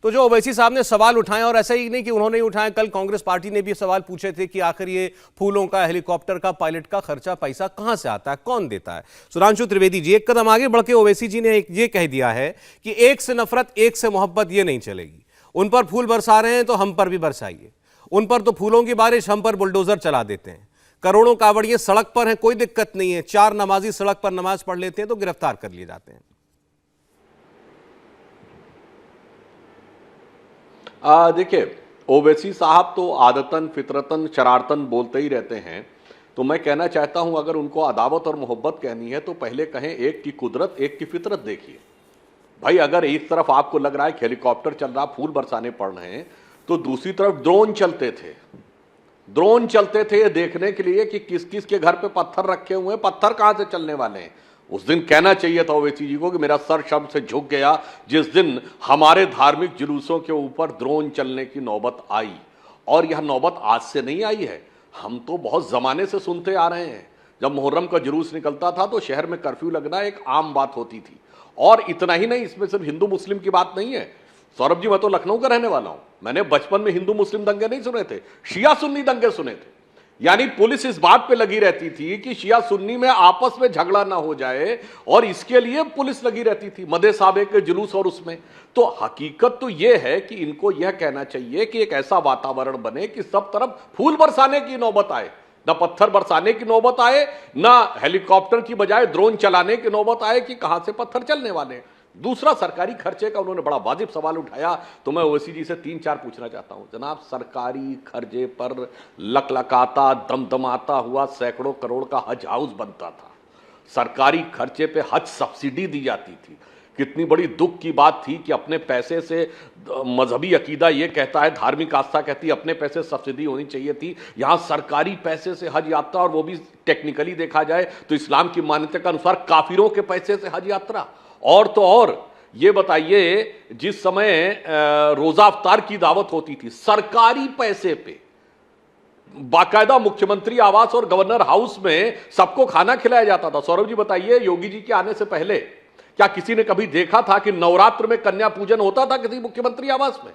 तो जो ओवैसी साहब ने सवाल उठाए, और ऐसा ही नहीं कि उन्होंने ही उठाए, कल कांग्रेस पार्टी ने भी सवाल पूछे थे कि आखिर ये फूलों का, हेलीकॉप्टर का, पायलट का खर्चा पैसा कहां से आता है, कौन देता है। सुधांशु त्रिवेदी जी एक कदम आगे बढ़ के ओवैसी जी ने ये कह दिया है कि एक से नफरत, एक से मोहब्बत ये नहीं चलेगी। उन पर फूल बरसा रहे हैं तो हम पर भी बरसाइए। उन पर तो फूलों की बारिश, हम पर बुलडोजर चला देते हैं। करोड़ों कावड़िए सड़क पर हैं, कोई दिक्कत नहीं है। 4 नमाजी सड़क पर नमाज पढ़ लेते हैं तो गिरफ्तार कर लिए जाते हैं। देखिए, ओवैसी साहब तो आदतन फितरतन शरारतन बोलते ही रहते हैं। तो मैं कहना चाहता हूं, अगर उनको अदावत और मोहब्बत कहनी है तो पहले कहें एक की कुदरत, एक की फितरत देखिए। भाई, अगर एक तरफ आपको लग रहा है कि हेलीकॉप्टर चल रहा, फूल बरसाने पड़ रहे हैं, तो दूसरी तरफ ड्रोन चलते थे। ड्रोन चलते थे ये देखने के लिए कि किस किस के घर पे पत्थर रखे हुए हैं, पत्थर कहां से चलने वाले हैं। उस दिन कहना चाहिए था ओवैसी जी को कि मेरा सर शब्द से झुक गया जिस दिन हमारे धार्मिक जुलूसों के ऊपर ड्रोन चलने की नौबत आई। और यह नौबत आज से नहीं आई है, हम तो बहुत जमाने से सुनते आ रहे हैं। जब मुहर्रम का जुलूस निकलता था तो शहर में कर्फ्यू लगना एक आम बात होती थी। और इतना ही नहीं, इसमें सिर्फ हिंदू मुस्लिम की बात नहीं है। सौरभ जी, मैं तो लखनऊ का रहने वाला हूं, मैंने बचपन में हिंदू मुस्लिम दंगे नहीं सुने थे, शिया सुन्नी दंगे सुने थे। यानी पुलिस इस बात पे लगी रहती थी कि शिया सुन्नी में आपस में झगड़ा ना हो जाए, और इसके लिए पुलिस लगी रहती थी मदे साहब के जुलूस और उसमें। तो हकीकत तो यह है कि इनको यह कहना चाहिए कि एक ऐसा वातावरण बने कि सब तरफ फूल बरसाने की नौबत आए, ना पत्थर बरसाने की नौबत आए, ना हेलीकॉप्टर की बजाय ड्रोन चलाने की नौबत आए कि कहां से पत्थर चलने वाले हैं। दूसरा, सरकारी खर्चे का उन्होंने बड़ा वाजिब सवाल उठाया, तो मैं ओवैसी जी से 3-4 पूछना चाहता हूं। जनाब, सरकारी खर्चे पर लकलकाता दमदमाता हुआ सैकड़ों करोड़ का हज हाउस बनता था। सरकारी खर्चे पे हज सब्सिडी दी जाती थी। कितनी बड़ी दुख की बात थी कि अपने पैसे से, मजहबी अकीदा ये कहता है, धार्मिक आस्था कहती है अपने पैसे सब्सिडी होनी चाहिए थी। यहां सरकारी पैसे से हज यात्रा, और वो भी टेक्निकली देखा जाए तो इस्लाम की मान्यता के अनुसार काफिरों के पैसे से हज यात्रा। और तो और ये बताइए, जिस समय रोजा अफ्तार की दावत होती थी सरकारी पैसे पे, बाकायदा मुख्यमंत्री आवास और गवर्नर हाउस में सबको खाना खिलाया जाता था। सौरभ जी बताइए, योगी जी के आने से पहले क्या किसी ने कभी देखा था कि नवरात्र में कन्या पूजन होता था किसी मुख्यमंत्री आवास में?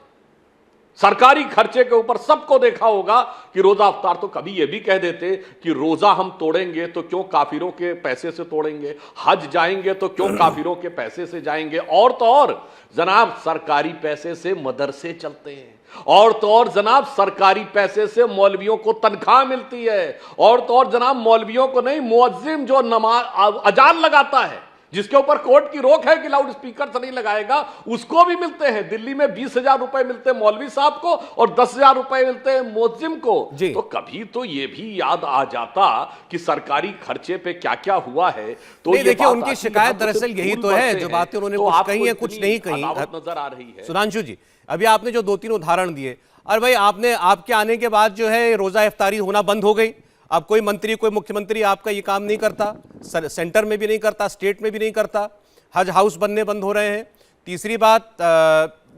सरकारी खर्चे के ऊपर सबको देखा होगा कि रोजा अफ्तार तो कभी यह भी कह देते कि रोजा हम तोड़ेंगे तो क्यों काफिरों के पैसे से तोड़ेंगे, हज जाएंगे तो क्यों काफिरों के पैसे से जाएंगे। और तो और जनाब, सरकारी पैसे से मदरसे चलते हैं, और तो और जनाब, सरकारी पैसे से मौलवियों को तनख्वाह मिलती है, और तो और जनाब, मौलवियों को नहीं, मुअज्जिम जो नमाज अजान लगाता है, जिसके ऊपर कोर्ट की रोक है कि लाउड स्पीकर से नहीं लगाएगा, उसको भी मिलते हैं। दिल्ली में 20,000 रुपए मिलते हैं मौलवी साहब को और 10,000 रुपए मिलते हैं मुअज्जिम को। तो कभी तो ये भी याद आ जाता कि सरकारी खर्चे पे क्या क्या हुआ है। तो ये देखिए, उनकी शिकायत दरअसल यही तो है, जो बातें उन्होंने कुछ कही है, कुछ नहीं कही नजर आ रही है। सुधांशु जी, अभी आपने जो 2-3 उदाहरण दिए, अरे भाई, आपने, आपके आने के बाद जो है रोजा इफ्तारी होना बंद हो गई। अब कोई मंत्री, कोई मुख्यमंत्री आपका ये काम नहीं करता, सेंटर में भी नहीं करता, स्टेट में भी नहीं करता। हज हाउस बनने बंद हो रहे हैं। तीसरी बात,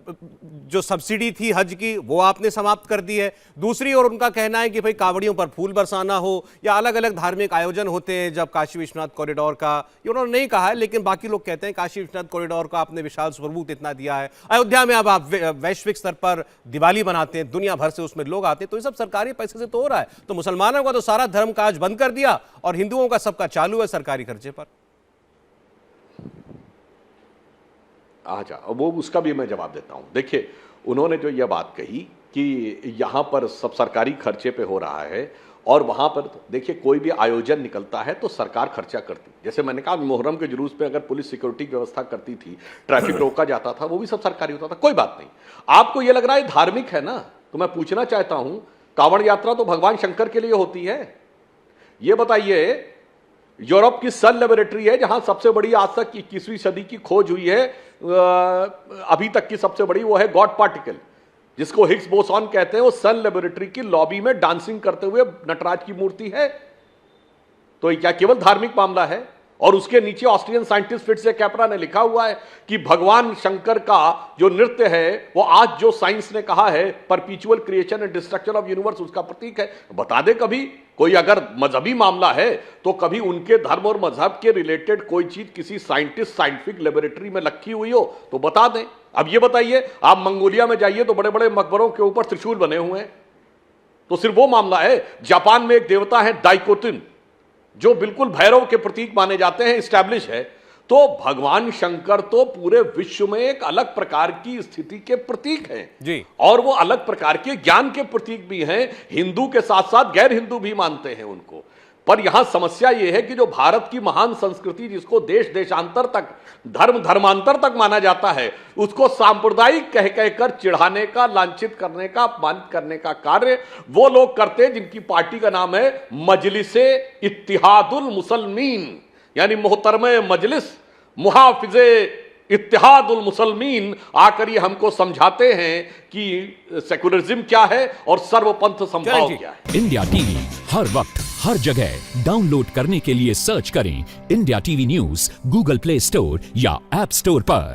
जो सब्सिडी थी हज की, वो आपने समाप्त कर दी है। दूसरी ओर उनका कहना है कि भाई कावड़ियों पर फूल बरसाना हो या अलग अलग धार्मिक आयोजन होते हैं, जब काशी विश्वनाथ कॉरिडोर का, ये उन्होंने नहीं कहा है, लेकिन बाकी लोग कहते हैं काशी विश्वनाथ कॉरिडोर का आपने विशाल स्वरूप इतना दिया है। अयोध्या में अब आप वैश्विक स्तर पर दिवाली बनाते हैं, दुनिया भर से उसमें लोग आते हैं, तो ये सब सरकारी पैसे से तो हो रहा है। तो मुसलमानों का तो सारा धर्म काज बंद कर दिया और हिंदुओं का सबका चालू है सरकारी खर्चे पर। अच्छा, वो उसका भी मैं जवाब देता हूं। देखिए, उन्होंने जो यह बात कही कि यहां पर सब सरकारी खर्चे पे हो रहा है, और वहां पर देखिए कोई भी आयोजन निकलता है तो सरकार खर्चा करती। जैसे मैंने कहा, मुहर्रम के जुलूस पे अगर पुलिस सिक्योरिटी की व्यवस्था करती थी, ट्रैफिक रोका जाता था, वो भी सब सरकारी होता था, कोई बात नहीं। आपको यह लग रहा है धार्मिक है ना, तो मैं पूछना चाहता हूं, कांवड़ यात्रा तो भगवान शंकर के लिए होती है। यह बताइए, यूरोप की सन लेबोरेटरी है जहां सबसे बड़ी आज तक 21वीं सदी की खोज हुई है, अभी तक की सबसे बड़ी, वो है गॉड पार्टिकल, जिसको हिग्स बोसॉन कहते हैं। वो सन लेबोरेटरी की लॉबी में डांसिंग करते हुए नटराज की मूर्ति है। तो ये क्या केवल धार्मिक मामला है? और उसके नीचे ऑस्ट्रियन साइंटिस्ट फिट्जे कैपरा ने लिखा हुआ है कि भगवान शंकर का जो नृत्य है वो आज जो साइंस ने कहा है परपीचुअल creation and destruction of universe उसका प्रतीक है। बता दे कभी कोई अगर मजहबी मामला है तो कभी उनके धर्म और मजहब के रिलेटेड कोई चीज किसी साइंटिस्ट साइंटिफिक लेबोरेटरी में रखी हुई हो तो बता दें। अब ये बताइए, आप मंगोलिया में जाइए तो बड़े बड़े मकबरों के ऊपर त्रिशूल बने हुए हैं, तो सिर्फ वो मामला है। जापान में एक देवता है दाइकोटिन जो बिल्कुल भैरव के प्रतीक माने जाते हैं, एस्टैब्लिश है। तो भगवान शंकर तो पूरे विश्व में एक अलग प्रकार की स्थिति के प्रतीक हैं जी, और वो अलग प्रकार के ज्ञान के प्रतीक भी हैं। हिंदू के साथ साथ गैर हिंदू भी मानते हैं उनको। पर यहां समस्या यह है कि जो भारत की महान संस्कृति जिसको देश देशांतर तक, धर्म धर्मांतर तक माना जाता है, उसको सांप्रदायिक कह कहकर चिढ़ाने का, लांछित करने का, अपमानित करने का कार्य वो लोग करते हैं जिनकी पार्टी का नाम है मजलिसे इत्तिहादुल मुसलमीन, यानी मोहतरमे मजलिस मुहाफिजे इत्तिहादुल मुसलमीन आकर ये हमको समझाते हैं कि सेकुलरिज्म क्या है और सर्वपंथ संभाव क्या है। इंडिया टीवी हर वक्त हर जगह डाउनलोड करने के लिए सर्च करें India TV news Google play store या ऐप स्टोर पर।